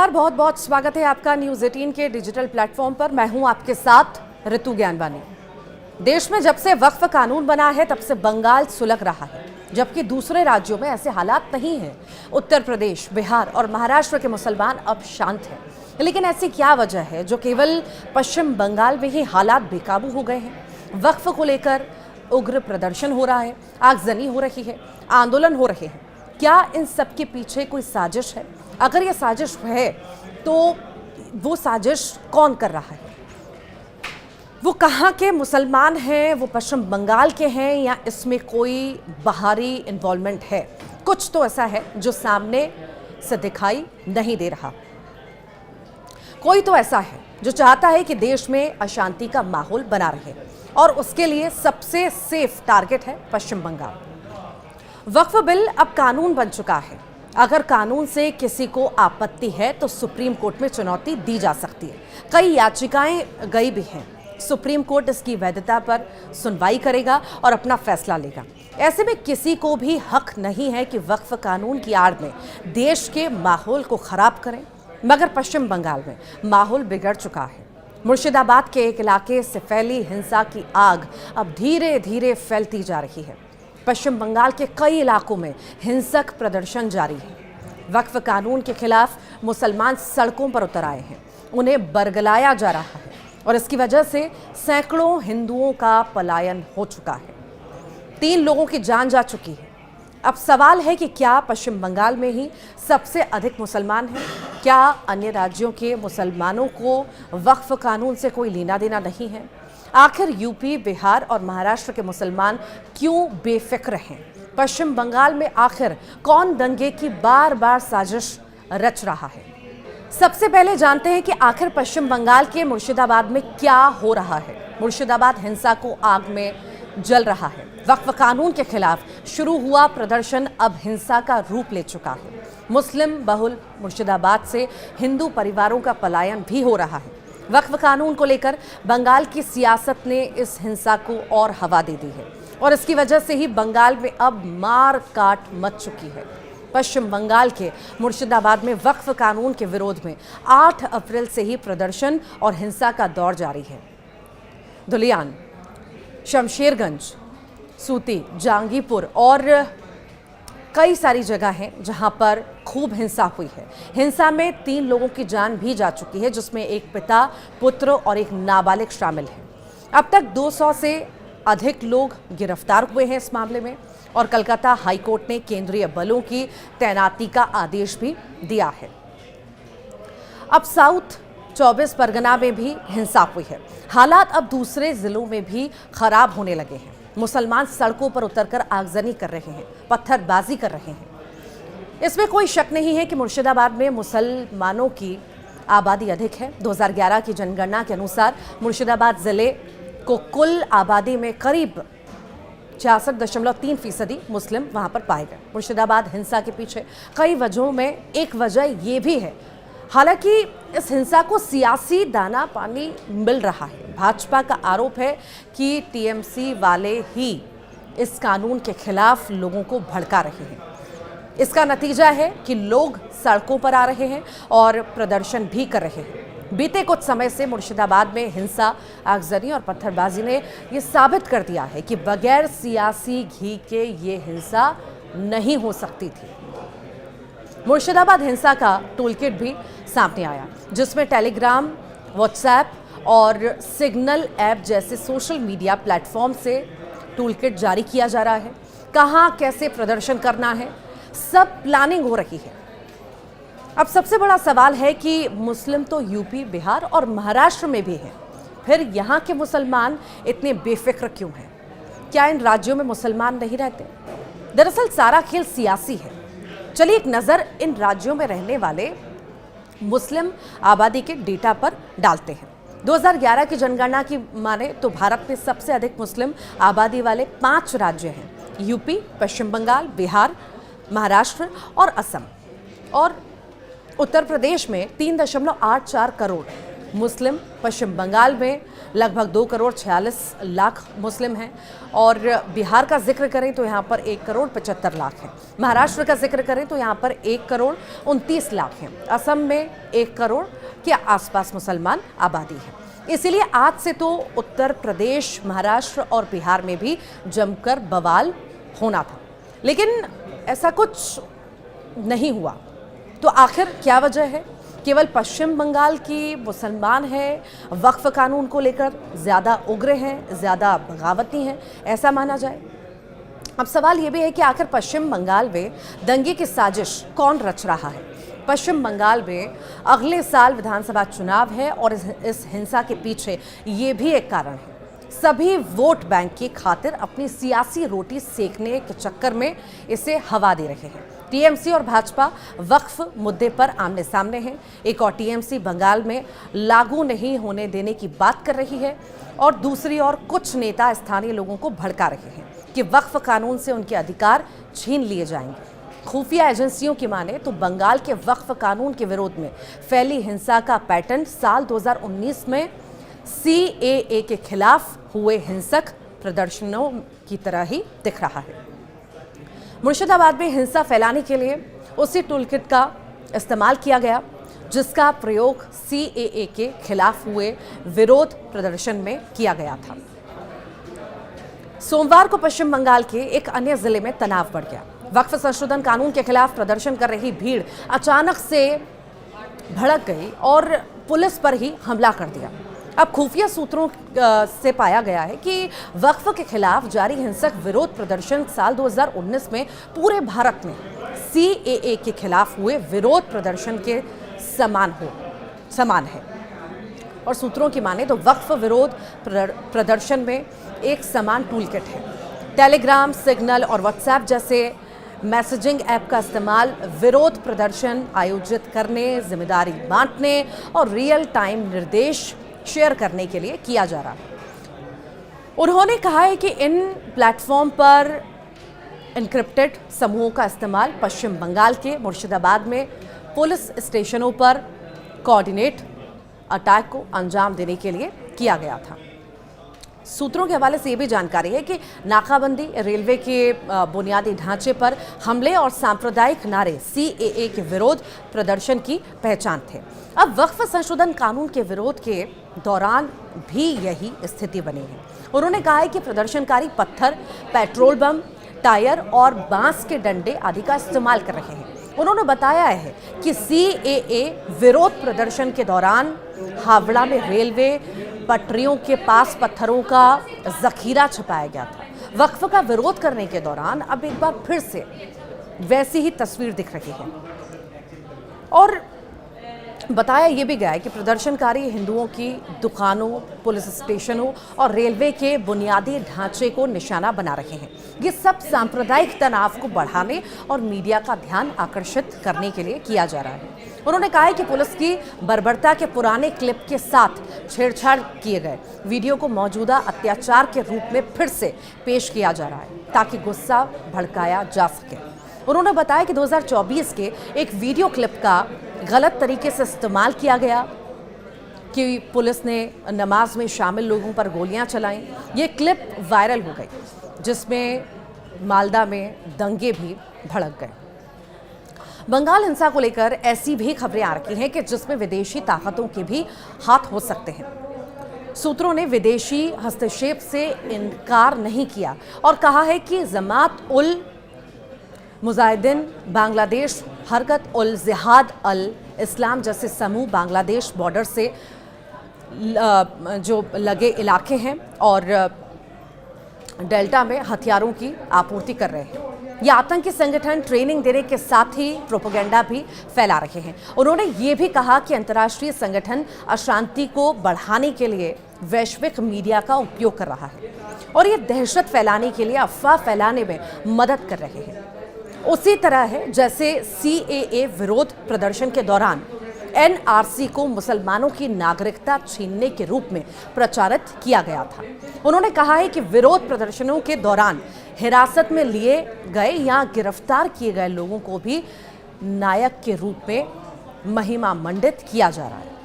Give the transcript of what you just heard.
नमस्कार, बहुत बहुत स्वागत है आपका न्यूज़ 18 के डिजिटल प्लेटफॉर्म पर। मैं हूं आपके साथ ऋतु ज्ञानवानी। देश में जब से वक्फ कानून बना है तब से बंगाल सुलग रहा है, जबकि दूसरे राज्यों में ऐसे हालात नहीं हैं। उत्तर प्रदेश, बिहार और महाराष्ट्र के मुसलमान अब शांत हैं, लेकिन ऐसी क्या वजह है जो केवल पश्चिम बंगाल में ही हालात बेकाबू हो गए हैं? वक्फ को लेकर उग्र प्रदर्शन हो रहा है, आगजनी हो रही है, आंदोलन हो रहे हैं। क्या इन सब के पीछे कोई साजिश है? अगर ये साजिश है तो वो साजिश कौन कर रहा है? वो कहाँ के मुसलमान हैं? वो पश्चिम बंगाल के हैं या इसमें कोई बाहरी इन्वॉल्वमेंट है? कुछ तो ऐसा है जो सामने से दिखाई नहीं दे रहा। कोई तो ऐसा है जो चाहता है कि देश में अशांति का माहौल बना रहे, और उसके लिए सबसे सेफ टारगेट है पश्चिम बंगाल। वक्फ बिल अब कानून बन चुका है। अगर कानून से किसी को आपत्ति है तो सुप्रीम कोर्ट में चुनौती दी जा सकती है। कई याचिकाएं गई भी हैं। सुप्रीम कोर्ट इसकी वैधता पर सुनवाई करेगा और अपना फैसला लेगा। ऐसे में किसी को भी हक नहीं है कि वक्फ कानून की आड़ में देश के माहौल को खराब करें। मगर पश्चिम बंगाल में माहौल बिगड़ चुका है। मुर्शिदाबाद के एक इलाके से फैली हिंसा की आग अब धीरे धीरे फैलती जा रही है। पश्चिम बंगाल के कई इलाकों में हिंसक प्रदर्शन जारी है। वक्फ कानून के खिलाफ मुसलमान सड़कों पर उतर आए हैं। उन्हें बरगलाया जा रहा है और इसकी वजह से सैकड़ों हिंदुओं का पलायन हो चुका है। 3 लोगों की जान जा चुकी है। अब सवाल है कि क्या पश्चिम बंगाल में ही सबसे अधिक मुसलमान हैं? क्या अन्य राज्यों के मुसलमानों को वक्फ कानून से कोई लेना देना नहीं है? आखिर यूपी, बिहार और महाराष्ट्र के मुसलमान क्यों बेफिक्र हैं? पश्चिम बंगाल में आखिर कौन दंगे की बार बार साजिश रच रहा है? सबसे पहले जानते हैं कि आखिर पश्चिम बंगाल के मुर्शिदाबाद में क्या हो रहा है। मुर्शिदाबाद हिंसा को आग में जल रहा है। वक्फ कानून के खिलाफ शुरू हुआ प्रदर्शन अब हिंसा का रूप ले चुका है। मुस्लिम बहुल मुर्शिदाबाद से हिंदू परिवारों का पलायन भी हो रहा है। वक्फ कानून को लेकर बंगाल की सियासत ने इस हिंसा को और हवा दे दी है, और इसकी वजह से ही बंगाल में अब मार काट मच चुकी है। पश्चिम बंगाल के मुर्शिदाबाद में वक्फ कानून के विरोध में 8 अप्रैल से ही प्रदर्शन और हिंसा का दौर जारी है। धुलियान, शमशेरगंज, सूती, जहांगीरपुर और कई सारी जगह हैं जहां पर खूब हिंसा हुई है। हिंसा में 3 लोगों की जान भी जा चुकी है, जिसमें एक पिता, पुत्र और एक नाबालिग शामिल है। अब तक 200 से अधिक लोग गिरफ्तार हुए हैं इस मामले में, और कलकत्ता हाईकोर्ट ने केंद्रीय बलों की तैनाती का आदेश भी दिया है। अब साउथ 24 परगना में भी हिंसा हुई है। हालात अब दूसरे जिलों में भी खराब होने लगे हैं। मुसलमान सड़कों पर उतरकर आगजनी कर रहे हैं, पत्थरबाजी कर रहे हैं। इसमें कोई शक नहीं है कि मुर्शिदाबाद में मुसलमानों की आबादी अधिक है। 2011 की जनगणना के अनुसार मुर्शिदाबाद जिले को कुल आबादी में करीब 66.3% मुस्लिम वहां पर पाए गए। मुर्शिदाबाद हिंसा के पीछे कई वजहों में एक वजह ये भी है। हालांकि इस हिंसा को सियासी दाना पानी मिल रहा है। भाजपा का आरोप है कि टीएमसी वाले ही इस कानून के खिलाफ लोगों को भड़का रहे हैं। इसका नतीजा है कि लोग सड़कों पर आ रहे हैं और प्रदर्शन भी कर रहे हैं। बीते कुछ समय से मुर्शिदाबाद में हिंसा, आगजनी और पत्थरबाजी ने ये साबित कर दिया है कि बगैर सियासी घी के ये हिंसा नहीं हो सकती थी। मुर्शिदाबाद हिंसा का टूलकिट भी सामने आया, जिसमें टेलीग्राम, व्हाट्सएप और सिग्नल ऐप जैसे सोशल मीडिया प्लेटफॉर्म से टूलकिट जारी किया जा रहा है। कहाँ कैसे प्रदर्शन करना है, सब प्लानिंग हो रही है। अब सबसे बड़ा सवाल है कि मुस्लिम तो यूपी, बिहार और महाराष्ट्र में भी हैं, फिर यहाँ के मुसलमान इतने बेफिक्र क्यों हैं? क्या इन राज्यों में मुसलमान नहीं रहते? दरअसल सारा खेल सियासी है। चलिए एक नज़र इन राज्यों में रहने वाले मुस्लिम आबादी के डेटा पर डालते हैं। 2011 की जनगणना की माने तो भारत में सबसे अधिक मुस्लिम आबादी वाले 5 राज्य हैं: यूपी, पश्चिम बंगाल, बिहार, महाराष्ट्र और असम। और उत्तर प्रदेश में 3.84 करोड़ मुस्लिम, पश्चिम बंगाल में लगभग 2,46,00,000 मुस्लिम हैं। और बिहार का जिक्र करें तो यहाँ पर 1,75,00,000 हैं। महाराष्ट्र का जिक्र करें तो यहाँ पर 1,29,00,000 हैं। असम में 1 करोड़ के आसपास मुसलमान आबादी है। इसीलिए आज से तो उत्तर प्रदेश, महाराष्ट्र और बिहार में भी जमकर बवाल होना था, लेकिन ऐसा कुछ नहीं हुआ। तो आखिर क्या वजह है? केवल पश्चिम बंगाल की मुसलमान हैं, वक्फ कानून को लेकर ज़्यादा उग्र हैं, ज़्यादा बगावती हैं, ऐसा माना जाए? अब सवाल ये भी है कि आखिर पश्चिम बंगाल में दंगे की साजिश कौन रच रहा है? पश्चिम बंगाल में अगले साल विधानसभा चुनाव है और इस हिंसा के पीछे ये भी एक कारण है। सभी वोट बैंक की खातिर अपनी सियासी रोटी सेकने के चक्कर में इसे हवा दे रहे हैं। टीएमसी और भाजपा वक्फ मुद्दे पर आमने सामने हैं। एक और टीएमसी बंगाल में लागू नहीं होने देने की बात कर रही है और दूसरी ओर कुछ नेता स्थानीय लोगों को भड़का रहे हैं कि वक्फ कानून से उनके अधिकार छीन लिए जाएंगे। खुफिया एजेंसियों की माने तो बंगाल के वक्फ कानून के विरोध में फैली हिंसा का पैटर्न साल 2019 में सीएए के खिलाफ हुए हिंसक प्रदर्शनों की तरह ही दिख रहा है। मुर्शिदाबाद में हिंसा फैलाने के लिए उसी टूलकिट का इस्तेमाल किया गया जिसका प्रयोग सीएए के खिलाफ हुए विरोध प्रदर्शन में किया गया था। सोमवार को पश्चिम बंगाल के एक अन्य जिले में तनाव बढ़ गया। वक्फ संशोधन कानून के खिलाफ प्रदर्शन कर रही भीड़ अचानक से भड़क गई और पुलिस पर ही हमला कर दिया। अब खुफिया सूत्रों से पाया गया है कि वक्फ के खिलाफ जारी हिंसक विरोध प्रदर्शन साल 2019 में पूरे भारत में सीएए के खिलाफ हुए विरोध प्रदर्शन के समान है। और सूत्रों की माने तो वक्फ विरोध प्रदर्शन में एक समान टूलकिट है। टेलीग्राम, सिग्नल और व्हाट्सएप जैसे मैसेजिंग ऐप का इस्तेमाल विरोध प्रदर्शन आयोजित करने, जिम्मेदारी बांटने और रियल टाइम निर्देश शेयर करने के लिए किया जा रहा है। उन्होंने कहा है कि इन प्लेटफॉर्म पर एन्क्रिप्टेड समूहों का इस्तेमाल पश्चिम बंगाल के मुर्शिदाबाद में पुलिस स्टेशनों पर कोऑर्डिनेट अटैक को अंजाम देने के लिए किया गया था। सूत्रों के हवाले से ये भी जानकारी है कि नाकाबंदी, रेलवे के बुनियादी ढांचे पर हमले और सांप्रदायिक नारे सीएए के विरोध प्रदर्शन की पहचान थे। अब वक्फ संशोधन कानून के विरोध के दौरान भी यही स्थिति बनी है। उन्होंने कहा है कि प्रदर्शनकारी पत्थर, पेट्रोल बम, टायर और बांस के डंडे आदि का इस्तेमाल कर रहे हैं। उन्होंने बताया है कि सीएए विरोध प्रदर्शन के दौरान हावड़ा में रेलवे पटरियों के पास पत्थरों का जखीरा छुपाया गया था। वक्फ का विरोध करने के दौरान अब एक बार फिर से वैसी ही तस्वीर दिख रही है। और बताया यह भी गया है कि प्रदर्शनकारी हिंदुओं की दुकानों, पुलिस स्टेशनों और रेलवे के बुनियादी ढांचे को निशाना बना रहे हैं। ये सब सांप्रदायिक तनाव को बढ़ाने और मीडिया का ध्यान आकर्षित करने के लिए किया जा रहा है। उन्होंने कहा है कि पुलिस की बर्बरता के पुराने क्लिप के साथ छेड़छाड़ किए गए वीडियो को मौजूदा अत्याचार के रूप में फिर से पेश किया जा रहा है ताकि गुस्सा भड़काया जा सके। उन्होंने बताया कि 2024 के एक वीडियो क्लिप का गलत तरीके से इस्तेमाल किया गया कि पुलिस ने नमाज में शामिल लोगों पर गोलियां चलाईं। ये क्लिप वायरल हो गई जिसमें मालदा में दंगे भी भड़क गए। बंगाल हिंसा को लेकर ऐसी भी खबरें आ रही हैं कि जिसमें विदेशी ताकतों के भी हाथ हो सकते हैं। सूत्रों ने विदेशी हस्तक्षेप से इनकार नहीं किया और कहा है कि जमात उल मुजाहिदीन बांग्लादेश, हरकत उल जिहाद अल इस्लाम जैसे समूह बांग्लादेश बॉर्डर से जो लगे इलाके हैं और डेल्टा में हथियारों की आपूर्ति कर रहे हैं। ये आतंकी संगठन ट्रेनिंग देने के साथ ही प्रोपेगेंडा भी फैला रहे हैं। उन्होंने ये भी कहा कि अंतर्राष्ट्रीय संगठन अशांति को बढ़ाने के लिए वैश्विक मीडिया का उपयोग कर रहा है और ये दहशत फैलाने के लिए अफवाह फैलाने में मदद कर रहे हैं। उसी तरह है जैसे सीएए विरोध प्रदर्शन के दौरान एनआरसी को मुसलमानों की नागरिकता छीनने के रूप में प्रचारित किया गया था। उन्होंने कहा है कि विरोध प्रदर्शनों के दौरान हिरासत में लिए गए या गिरफ्तार किए गए लोगों को भी नायक के रूप में महिमा मंडित किया जा रहा है।